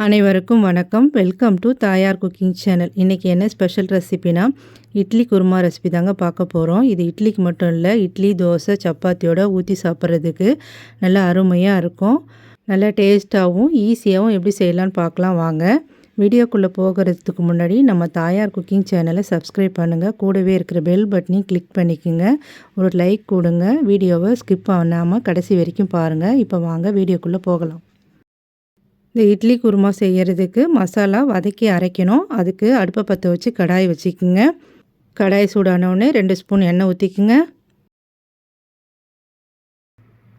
அனைவருக்கும் வணக்கம். Welcome to தாயார் குக்கிங் சேனல். இன்றைக்கி என்ன ஸ்பெஷல் ரெசிபினா இட்லி குருமா ரெசிபி தாங்க பார்க்க போகிறோம். இது இட்லிக்கு மட்டும் இல்லை, இட்லி, தோசை, சப்பாத்தியோட ஊற்றி சாப்பிட்றதுக்கு நல்லா அருமையாக இருக்கும். நல்லா டேஸ்ட்டாகவும் ஈஸியாகவும் எப்படி செய்யலான்னு பார்க்கலாம் வாங்க. வீடியோக்குள்ளே போகிறதுக்கு முன்னாடி நம்ம தாயார் குக்கிங் சேனலை சப்ஸ்கிரைப் பண்ணுங்கள். கூடவே இருக்கிற பெல் பட்டனையும் கிளிக் பண்ணிக்கோங்க. ஒரு லைக் கொடுங்க. வீடியோவை ஸ்கிப் பண்ணாமல் கடைசி வரைக்கும் பாருங்கள். இப்போ வாங்க வீடியோக்குள்ளே போகலாம். இந்த இட்லி குருமா செய்கிறதுக்கு மசாலா வதக்கி அரைக்கணும். அதுக்கு அடுப்பை பற்ற வச்சு கடாய் வச்சுக்கோங்க. கடாய் சூடானோடனே 2 ஸ்பூன் எண்ணெய் ஊற்றிக்குங்க.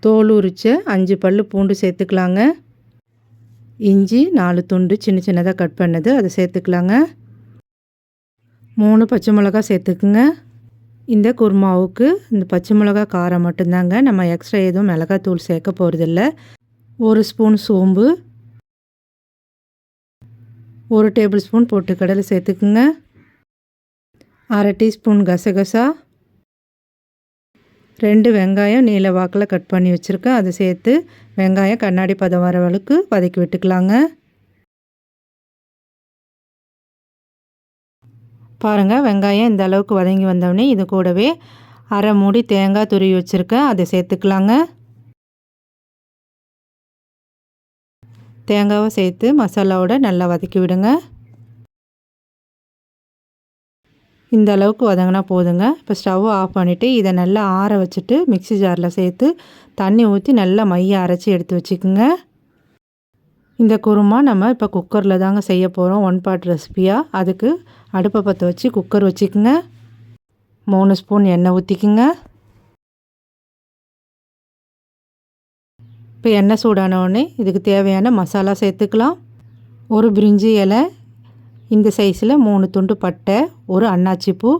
தோல் உரிச்ச 5 பல் பூண்டு சேர்த்துக்கலாங்க. இஞ்சி 4 துண்டு சின்ன சின்னதாக கட் பண்ணது அதை சேர்த்துக்கலாங்க. 3 பச்சை மிளகா சேர்த்துக்குங்க. இந்த குருமாவுக்கு இந்த பச்சை மிளகா காரம் மட்டும்தாங்க, நம்ம எக்ஸ்ட்ரா எதுவும் மிளகாத்தூள் சேர்க்க போகிறதில்ல. 1 ஸ்பூன் சோம்பு, 1 டேபிள் ஸ்பூன் பொட்டுக்கடலை சேர்த்துக்குங்க. 1/2 டீஸ்பூன் கசகசா, 2 வெங்காயம் நீல வாக்கில் கட் பண்ணி வச்சுருக்கேன், அதை சேர்த்து வெங்காயம் கண்ணாடி பதம் வர அளவுக்கு வதக்கி விட்டுக்கலாங்க. பாருங்கள், வெங்காயம் இந்த அளவுக்கு வதங்கி வந்தோடனே இது கூடவே 1/2 மூடி தேங்காய் துருவி வச்சுருக்கேன், அதை சேர்த்துக்கலாங்க. தேங்காவை சேர்த்து மசாலாவோட நல்லா வதக்கி விடுங்க. இந்த அளவுக்கு வதங்கினா போதுங்க. இப்போ ஸ்டவ் ஆஃப் பண்ணிவிட்டு இதை நல்லா ஆற வச்சுட்டு மிக்ஸி ஜாரில் சேர்த்து தண்ணி ஊற்றி நல்லா மைய அரைச்சி எடுத்து வச்சுக்கோங்க. இந்த குருமா நம்ம இப்போ குக்கரில் தாங்க செய்ய போகிறோம், 1 பாட் ரெசிபியாக. அதுக்கு அடுப்பை பற்ற வச்சு குக்கர் வச்சுக்கோங்க. 3 ஸ்பூன் எண்ணெய் ஊற்றிக்குங்க. இப்போ எண்ணெய் சூடானவுடனே இதுக்கு தேவையான மசாலா சேர்த்துக்கலாம். 1 பிரிஞ்சி இலை இந்த சைஸில், 3 துண்டு பட்டை, 1 அன்னாச்சி பூ,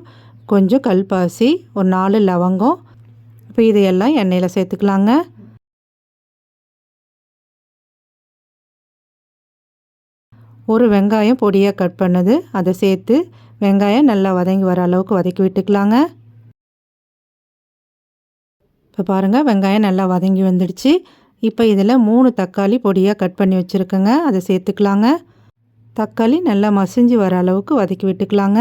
கொஞ்சம் கல்பாசி, ஒரு 4 லவங்கம். இப்போ இதையெல்லாம் எண்ணெயில் சேர்த்துக்கலாங்க. ஒரு வெங்காயம் பொடியாக கட் பண்ணது அதை சேர்த்து வெங்காயம் நல்லா வதங்கி வர அளவுக்கு வதக்கி விட்டுக்கலாங்க. இப்போ பாருங்கள், வெங்காயம் நல்லா வதங்கி வந்துடுச்சு. இப்போ இதில் 3 தக்காளி பொடியாக கட் பண்ணி வச்சுருக்கேங்க, அதை சேர்த்துக்கலாங்க. தக்காளி நல்லா மசிஞ்சு வர அளவுக்கு வதக்கி விட்டுக்கலாங்க.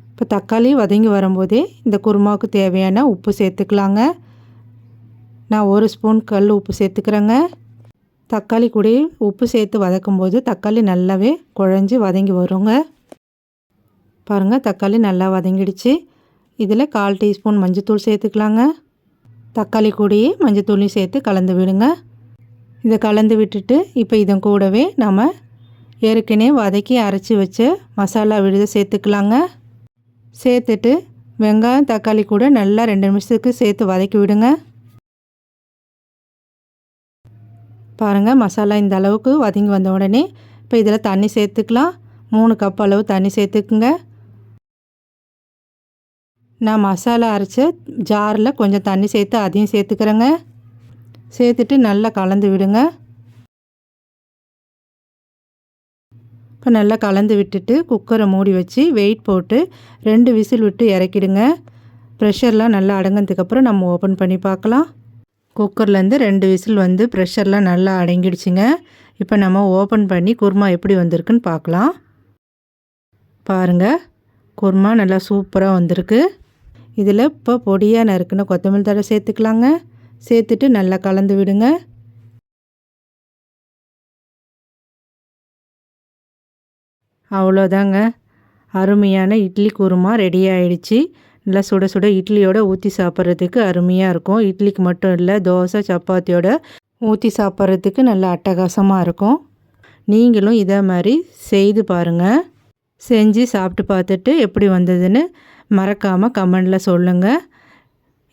இப்போ தக்காளி வதங்கி வரும்போதே இந்த குருமாவுக்கு தேவையான உப்பு சேர்த்துக்கலாங்க. நான் 1 ஸ்பூன் கல் உப்பு சேர்த்துக்கிறேங்க. தக்காளி கூட உப்பு சேர்த்து வதக்கும்போது தக்காளி நல்லாவே குழஞ்சி வதங்கி வருங்க. பாருங்கள், தக்காளி நல்லா வதங்கிடுச்சு. இதில் 1/4 டீஸ்பூன் மஞ்சள்தூள் சேர்த்துக்கலாங்க. தக்காளி கூடயே மஞ்சத்தூளையும் சேர்த்து கலந்து விடுங்க. இதை கலந்து விட்டுட்டு இப்போ இதன் கூடவே நம்ம ஏற்கனவே வதக்கி அரைச்சி வச்ச மசாலா விழுத சேர்த்துக்கலாங்க. சேர்த்துட்டு வெங்காயம் தக்காளி கூட நல்லா 2 நிமிஷத்துக்கு சேர்த்து வதக்கி விடுங்க. பாருங்கள், மசாலா இந்த அளவுக்கு வதங்கி வந்த உடனே இப்போ இதில் தண்ணி சேர்த்துக்கலாம். 3 கப் அளவு தண்ணி சேர்த்துக்குங்க. நான் மசாலா அரைச்ச ஜாரில் கொஞ்சம் தண்ணி சேர்த்து அதையும் சேர்த்துக்கிறேங்க. சேர்த்துட்டு நல்லா கலந்து விடுங்க. இப்போ நல்லா கலந்து விட்டுட்டு குக்கரை மூடி வச்சு வெயிட் போட்டு 2 விசில் விட்டு இறக்கிடுங்க. ப்ரெஷர்லாம் நல்லா அடங்கினதுக்கப்புறம் நம்ம ஓப்பன் பண்ணி பார்க்கலாம். குக்கர்லேருந்து 2 விசில் வந்து ப்ரெஷர்லாம் நல்லா அடங்கிடுச்சுங்க. இப்போ நம்ம ஓப்பன் பண்ணி குருமா எப்படி வந்திருக்குன்னு பார்க்கலாம். பாருங்கள், குருமா நல்லா சூப்பராக வந்திருக்கு. இதில் இப்போ பொடியாக நறுக்குன கொத்தமல்லி தழை சேர்த்துக்கலாங்க. சேர்த்துட்டு நல்லா கலந்து விடுங்க. அவ்வளோதாங்க, அருமையான இட்லி குருமா ரெடி ஆகிடுச்சு. நல்லா சுட சுட இட்லியோட ஊற்றி சாப்பிட்றதுக்கு அருமையாக இருக்கும். இட்லிக்கு மட்டும் இல்லை, தோசை சப்பாத்தியோட ஊற்றி சாப்பிட்றதுக்கு நல்லா அட்டகாசமாக இருக்கும். நீங்களும் இதே மாதிரி செய்து பாருங்கள். செஞ்சு சாப்பிட்டு பார்த்துட்டு எப்படி வந்ததுன்னு மறக்காமல் கமெண்டில் சொல்லுங்கள்.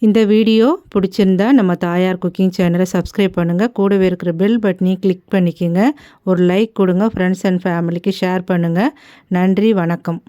இந்த வீடியோ பிடிச்சிருந்தா நம்ம தாயார் குக்கிங் சேனலை சப்ஸ்கிரைப் பண்ணுங்கள். கூடவே இருக்கிற பெல் பட்டனையும் கிளிக் பண்ணிக்கோங்க. ஒரு லைக் கொடுங்க. ஃப்ரெண்ட்ஸ் அண்ட் ஃபேமிலிக்கு ஷேர் பண்ணுங்கள். நன்றி, வணக்கம்.